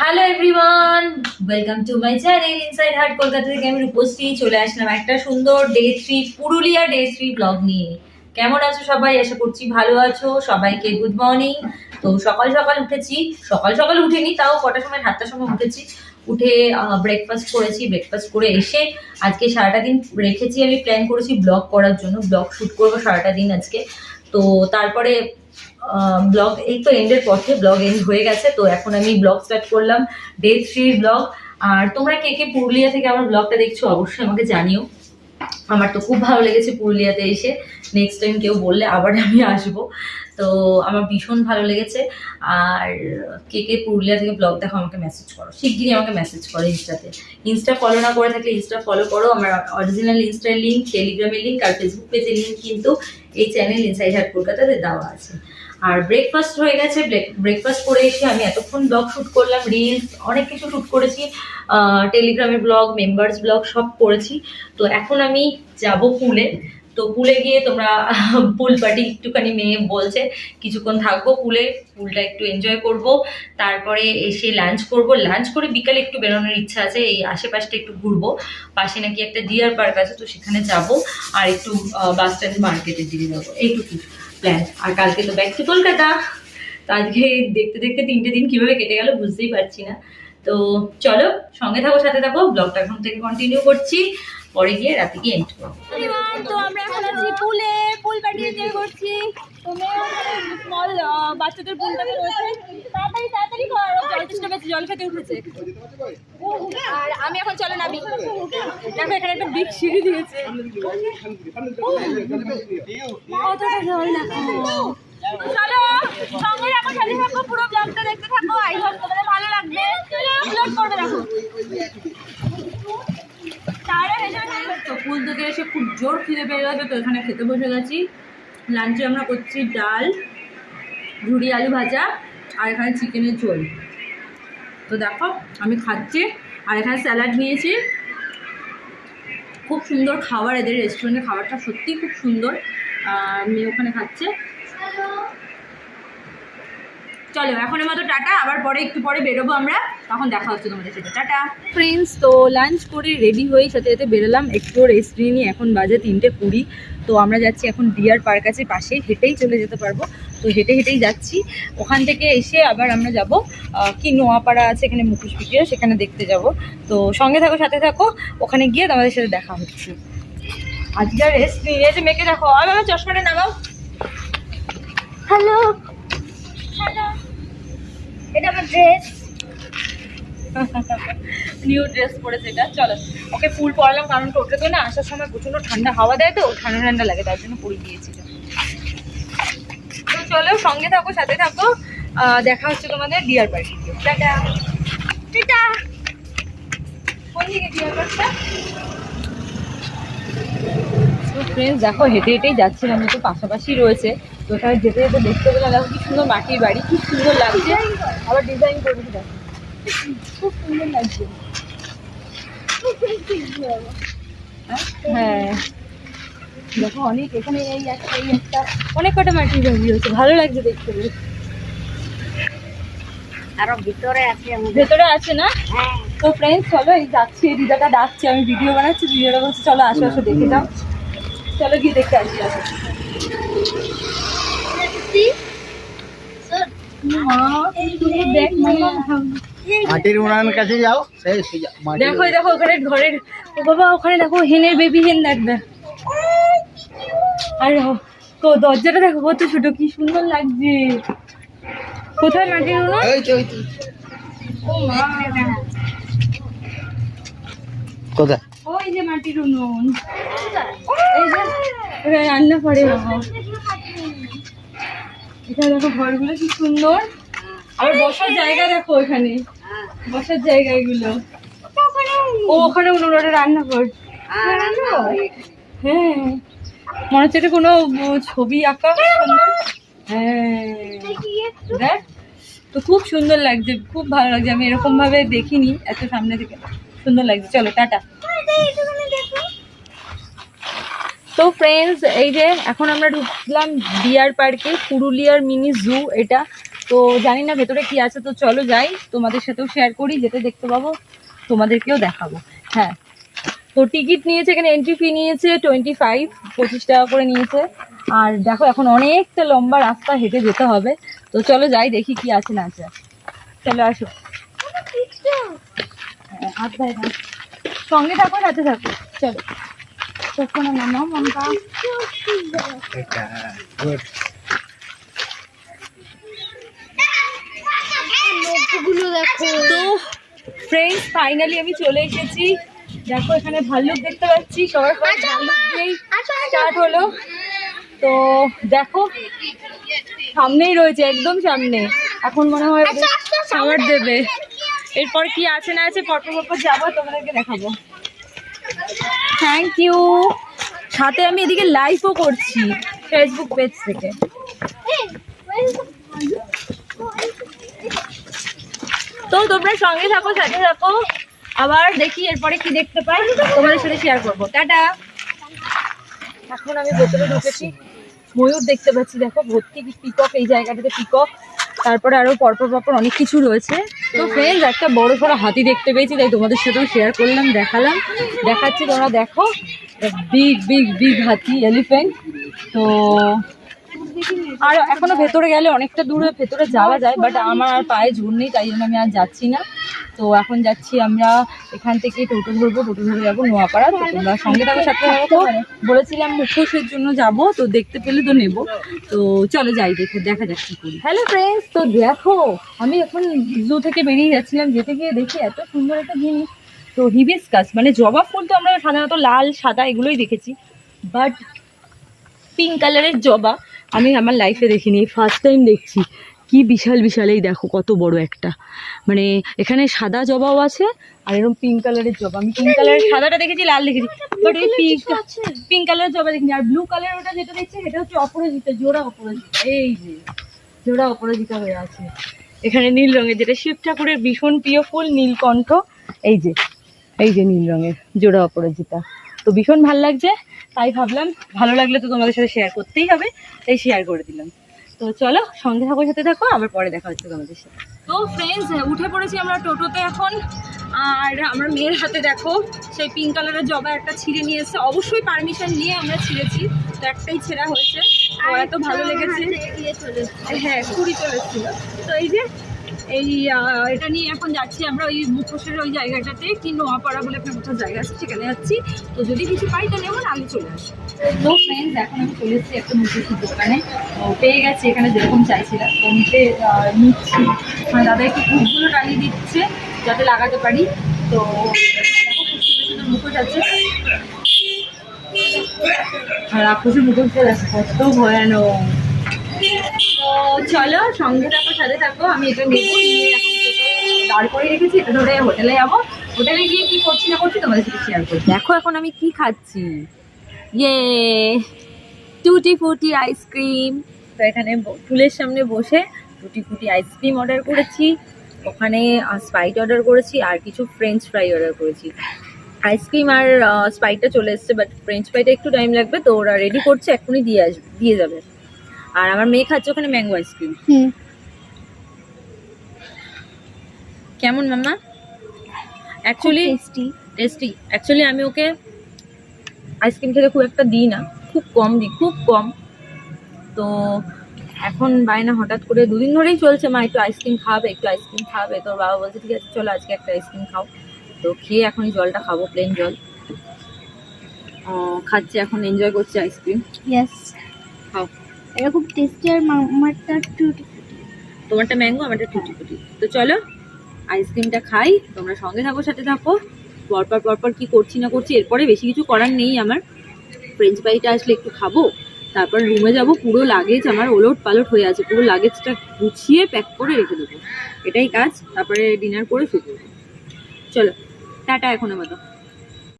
Hello everyone, welcome to my channel inside heart Kolkata থেকে আমি রূপশ্রী চলে আসলাম একটা সুন্দর ডে 3 পুরুলিয়া ডে 3 ব্লগ নিয়ে। কেমন আছো সবাই? আশা করছি ভালো আছো। সবাইকে গুড মর্নিং। তো সকাল সকাল উঠেছি, সকাল সকাল উঠিনি, তাও কটার সময় 7টার সময় উঠেছি। উঠে ব্রেকফাস্ট করেছি, ব্রেকফাস্ট করে এসে আজকে সারাটা দিন রেখেছি, আমি প্ল্যান করেছি ব্লগ করার জন্য, ব্লগ শ্যুট করবো সারাটা দিন আজকে। তো তারপরে ব্লগ এই তো এন্ডের পথে, ব্লগ এন্ড হয়ে গেছে। তো এখন আমি ব্লগ স্টার্ট করলাম, ডে 3 ব্লগ। আর তোমরা কে কে পুরুলিয়া থেকে আমার ব্লগটা দেখছো অবশ্যই আমাকে জানিও। আমার তো খুব ভালো লেগেছে পুরুলিয়াতে এসে। নেক্সট টাইম কেউ বললে আবার আমি আসবো। তো আমার ভীষণ ভালো লেগেছে। আর কে কে পুরুলিয়া থেকে ব্লগ দেখো আমাকে মেসেজ করো, শিগগিরই আমাকে মেসেজ করো ইনস্টাতে। ইনস্টা ফলো না করে থাকলে ইনস্টা ফলো করো। আমার অরিজিনাল ইনস্টার লিঙ্ক, টেলিগ্রামের লিঙ্ক আর ফেসবুক পেজের লিঙ্ক কিন্তু এই চ্যানেল ইনসাইড হার্ট কলকাতাতে দেওয়া আছে। আর ব্রেকফাস্ট হয়ে গেছে, ব্রেকফাস্ট করে এসে আমি এতক্ষণ ব্লগ শ্যুট করলাম, রিলস অনেক কিছু শ্যুট করেছি, টেলিগ্রামের ব্লগ, মেম্বার্স ব্লগ সব করেছি। তো এখন আমি যাব পুলে। তো পুলে গিয়ে তোমরা পুল পার্টি একটুখানি মেয়ে বলছে কিছুক্ষণ থাকবো পুলে, পুলটা একটু এনজয় করব। তারপরে এসে লাঞ্চ করব, লাঞ্চ করে বিকালে একটু বেরোনোর ইচ্ছা আছে, এই আশেপাশটা একটু ঘুরবো। পাশে নাকি একটা ডিয়ার পার্ক আছে, তো সেখানে যাব। আর একটু বাস স্ট্যান্ড মার্কেটের দিকে যাবো, এইটুকু প্ল্যান। আর কালকে তো ব্যাক টু কলকাতা। তো আজকে দেখতে দেখতে 3টে দিন কিভাবে কেটে গেল বুঝতেই পারছি না। তো চলো সঙ্গে থাকো, সাথে থাকো, ব্লগটা এখন থেকে কন্টিনিউ করছি, পরে গিয়ে রাতে গিয়ে এন্ড করবো। তো আমরা এখন আছি পুলে, পুল পার্টি এনজয় করছি। তো স্মল বাচ্চাদের পুলটাতে রয়েছে, তাড়াতাড়ি তাড়াতাড়ি জল চেষ্টা পেয়েছে, জল খেতে উঠেছে। আর আমি এখন চলে নামি। দেখো এখানে একটা বিগ সিঁড়ি দিয়েছে, কতটা জল দেখো। চলো সঙ্গে রাখো, সাথে থাকো, পুরো ব্লগটা দেখতে থাকো। আই হোপ তোমাদের ভালো লাগবে। আপলোড করবে দেখো। তো পুল থেকে এসে খুব জোর খিদে পেয়ে গেছে, তো এখানে খেতে বসে গেছি। লাঞ্চে আমরা করছি ডাল, ঝুড়ি আলু ভাজা, আর এখানে চিকেনের ঝোল। তো দেখো আমি খাচ্ছি, আর এখানে স্যালাড নিয়েছি। খুব সুন্দর খাবার, এদের রেস্টুরেন্টের খাবারটা সত্যিই খুব সুন্দর। মেয়ে ওখানে খাচ্ছে। চলো এখনের মতো টাটা, আবার পরে একটু পরে বেরোবো আমরা, তখন দেখা হচ্ছে তোমাদের সাথে। Tata friends. তো লাঞ্চ করে রেডি হয়ে সাথে সাথে বেরোলাম, একটু রেস্ট নিয়ে। এখন বাজে 3:20। তো আমরা যাচ্ছি এখন ডিয়ার পার্ক আছে পাশে, হেঁটেই চলে যেতে পারবো। তো হেঁটে হেঁটেই যাচ্ছি। ওখান থেকে এসে আবার আমরা যাব কি নোয়াপাড়া আছে এখানে মুখোশপিটিয়া, সেখানে দেখতে যাব। তো সঙ্গে থাকো, সাথে থাকো, ওখানে গিয়ে তোমাদের সাথে দেখা হচ্ছে। আজকে রেস্ট নিয়ে যে মেয়েকে দেখো, আর আমার চশমাটা নামাও। হ্যালো হ্যালো, এটা আমার ড্রেস, নিউ ড্রেস পরেছে এটা। চলো ওকে ফুল পরালাম, কারণ ওকে তো না আসার সময় প্রচণ্ড ঠান্ডা হাওয়া দেয়, তো ঠান্ডা ঠান্ডা লাগে, তার জন্য পরিয়ে দিয়েছিল। তো চলো সঙ্গে থাকো, সাথে থাকো, দেখা হচ্ছে তোমাদের ডিয়ার পার্টিতে। Tata tata. কোন দিকে ডিয়ার পার্কটা? তো ফ্রেন্ডস দেখো হেঁটে হেঁটেই যাচ্ছিলাম, তো পাশাপাশি রয়েছে। তো ওখানে যেতে যেতে দেখতে পেলাম, দেখো কি সুন্দর মাটির বাড়ি, কি সুন্দর লাগছে। আবার ডিজাইন করেছি দেখো, খুব সুন্দর লাগছে। হ্যাঁ দেখো অনেক, এখানে এই একটা অনেক কটা মাটির বাড়ি রয়েছে, ভালো লাগছে দেখতে। আরো ভিতরে আছে, ভেতরে আছে না? তো ফ্রেন্ডস চলো, এই যাচ্ছি, এই দিদাটা ডাকছে, আমি ভিডিও বানাচ্ছি, দিদাটা বলছে চলো আসো আসো দেখে যাও। চলো গিয়ে দেখতে আসি। আসো মাটির উনানের কাছে যাও, দেখো দেখো ওখানে ঘরের, ও বাবা ওখানে দেখো হেনের বেবি হেন দেখবে। আর তো দরজাটা দেখো কত ছোট, কি সুন্দর লাগছে। কোথায় মাটির উনুন? ও মা, কোথায়? ওই যে মাটির উনুন, এই যে এখানে রান্না করে বাবা। এখানে দেখো ঘরগুলো কি সুন্দর, আর বসার জায়গা দেখো, এখানে বসার জায়গা এগুলো। ও ওখানে উনুন, ওটা রান্নাঘর। হ্যাঁ মনে হচ্ছে এটা কোনো ছবি আঁকা সুন্দর। হ্যাঁ দেখ, তো খুব সুন্দর লাগছে, খুব ভালো লাগছে। আমি এরকম ভাবে দেখিনি এত সামনে থেকে, সুন্দর লাগছে। চলো টাটা। তো ফ্রেন্ডস এই যে এখন আমরা ঢুকলাম ডিয়ার পার্কে, পুরুলিয়ার মিনি জু এটা। তো জানি না ভেতরে কি আছে, তো চলো যাই, তোমাদের সাথেও শেয়ার করি, যেটা দেখতে পাবো তোমাদেরকেও দেখাবো। হ্যাঁ, তো টিকিট নিয়েছে, এখানে এন্ট্রি ফি নিয়েছে 25 টাকা করে নিয়েছে। আর দেখো এখন অনেকটা লম্বা রাস্তা হেঁটে যেতে হবে, তো চলো যাই দেখি কি আছে না আছে। চলো আসো, হ্যাঁ, হাত ভাই না, সঙ্গে থাকো, সাথে থাকো, চলো। তখন নামাও মমতা। তো ফ্রেন্ডস ফাইনালি আমি চলে এসেছি। দেখো এখানে ভাল্লুক দেখতে পাচ্ছি, সবার ফার্স্ট ভাল্লুক দিয়েই স্টার্ট হলো। তো দেখো সামনেই রয়েছে, একদম সামনে, এখন মনে হয় খাবার দেবে। এরপর কি আছে না আছে পরপর যাবো, তোমাদেরকে দেখাবো। Thank you. সাথে আমি এদিকে লাইভও করছি ফেসবুক পেজ থেকে। তো তোমরা সঙ্গে থাকো, সাথে থাকো, আবার দেখি এরপরে কি দেখতে পাই, তোমাদের সাথে শেয়ার করবো। টাটা। এখন আমি ভেতরে ঢুকেছি, ময়ূর দেখতে পাচ্ছি, দেখো ভর্তি পিকক, এই জায়গাটাতে পিকক, তারপরে আরো পরপর অনেক কিছু রয়েছে। তো ফ্রেন্ডস একটা বড় সড়ো হাতি দেখতে পেয়েছি, তাই তোমাদের সাথেও শেয়ার করলাম, দেখালাম, দেখাচ্ছি, তোমরা দেখো। বিগ বিগ বিগ হাতি, এলিফ্যান্ট। তো আর এখনো ভেতরে গেলে অনেকটা দূরে ভেতরে যাওয়া যায়, বাট আমার আর পায়ে জোর নেই, তাই জন্য আমি আর যাচ্ছি না। তো এখন যাচ্ছি আমরা এখান থেকে টোটো ধরবো, টোটো ধরে যাবো নোয়াপাড়া। তো তোমরা সঙ্গে থাকো, সাথে থাকো। বলেছিলাম মুখোশের জন্য যাব, তো দেখতে পেলে তো নেবো। তো চলো যাই, দেখা যাক কি করি। হ্যালো ফ্রেন্ডস, তো দেখো আমি এখন জু থেকে বেরিয়ে যাচ্ছিলাম, যেতে গিয়ে দেখি এত সুন্দর একটা জিনিস। তো হিবিস্কাস মানে জবা ফুল তো আমরা সাধারণত লাল সাদা এগুলোই দেখেছি, বাট পিঙ্ক কালারের জবা আমি আমার লাইফে দেখিনি, ফার্স্ট টাইম দেখছি। কি বিশাল বিশাল, এই দেখো কত বড় একটা, মানে এখানে সাদা জবাও আছে আর এরকম পিঙ্ক কালারের জবা। আমি পিঙ্ক কালারের সাদাটা দেখেছি, লাল দেখেছি, বাট এই পিঙ্ক কালারের জবা দেখিনি। আর ব্লু কালার ওটা যেটা দেখছি সেটা হচ্ছে অপরাজিতা, জোড়া অপরাজিতা, এই যে জোড়া অপরাজিতা হয়ে আছে। এখানে নীল রঙের, যেটা শিব ঠাকুরের ভীষণ প্রিয় ফুল, নীলকণ্ঠ, এই যে নীল রঙের জোড়া অপরাজিতা। তো ভীষণ ভালো লাগছে, তাই ভাবলাম ভালো লাগলে তো তোমাদের সাথে শেয়ার করতেই হবে, তাই শেয়ার করে দিলাম। তো চলো সঙ্গে থাকো, সাথে থাকো, আবার পরে দেখা হচ্ছে তোমাদের সাথে। তো ফ্রেন্ডস উঠে পড়েছি আমরা টোটোতে এখন। আর আমার মেয়ের হাতে দেখো সেই পিঙ্ক কালারের জবা একটা ছিঁড়ে নিয়ে এসেছে, অবশ্যই পারমিশন নিয়ে আমরা ছিঁড়েছি, তো একটাই ছেঁড়া হয়েছে, তো এত ভালো লেগেছে। হ্যাঁ, কুড়ি চলে এসেছিল। তো এই যে এটা নিয়ে এখন যাচ্ছি আমরা ওই মুখোশের ওই জায়গাটাতে, কি নোয়াপাড়া বলে একটা কোথাও জায়গা আছে, সেখানে যাচ্ছি। তো যদি কিছু পাই তো নেবো, আগে চলে আসি। তো ফ্রেন্ডস এখন আমি চলে এসেছি একটা মুখোশের দোকানে, পেয়ে গেছি এখানে যেরকম চাইছিলাম, তো নিচ্ছি। মানে দাদা একটু ফুলগুলো টানিয়ে দিচ্ছে যাতে লাগাতে পারি। তো দেখো খুব সুন্দর সুন্দর মুখোশ আছে, আর রাক্ষসের মুখোশটা আছে কত ভয়ানক। তো চলো সঙ্গে থাকো, সাথে থাকো, আমি এটা নেবো, নিয়ে এখন দাঁড় করে রেখেছি, এটা ধরে হোটেলে যাবো। হোটেলে গিয়ে কি করছি না করছি তোমাদের সাথে শেয়ার করছি। দেখো এখন আমি কি খাচ্ছি, ইয়ে টুটি ফুটি আইসক্রিম। তো এখানে টুলের সামনে বসে টুটি ফুটি আইসক্রিম অর্ডার করেছি, ওখানে স্প্রাইট অর্ডার করেছি, আর কিছু ফ্রেঞ্চ ফ্রাই অর্ডার করেছি। আইসক্রিম আর স্প্রাইটটা চলে এসছে, বাট ফ্রেঞ্চ ফ্রাইটা একটু টাইম লাগবে, তো ওরা রেডি করছে, এখনই দিয়ে যাবে। আর আমার মেয়ে খাচ্ছে ওখানে ম্যাঙ্গো আইসক্রিম। কেমন মাম্মা? Actually tasty. অ্যাকচুয়ালি আমি ওকে আইসক্রিম খেতে খুব একটা দিই না, খুব কম। তো এখন বায়না হঠাৎ করে, দুদিন ধরেই চলছে, মা একটু আইসক্রিম খাবে। তোর বাবা বলছে ঠিক আছে চলো আজকে একটা আইসক্রিম খাও। তো খেয়ে এখন এই জলটা খাবো, প্লেন জল খাচ্ছে, এখন এনজয় করছে আইসক্রিম। ইয়েস, খাও। এটা খুব টেস্টি। আর আমারটা টুটি, তোমারটা ম্যাঙ্গো, আমারটা টুটি ফুটি। তো চলো আইসক্রিমটা খাই, তোমরা সঙ্গে থাকো, সাথে থাকো। পরপর কি করছি না করছি, এরপরে বেশি কিছু করার নেই আমার। ফ্রেঞ্চ ফ্রাইটা আসলে একটু খাবো, তারপর রুমে যাবো। পুরো লাগেজ আমার ওলট পালট হয়ে আছে, পুরো লাগেজটা গুছিয়ে প্যাক করে রেখে দেবো, এটাই কাজ। তারপরে ডিনার করে শুতে দেবো। চলো টাটা এখন আমাদের।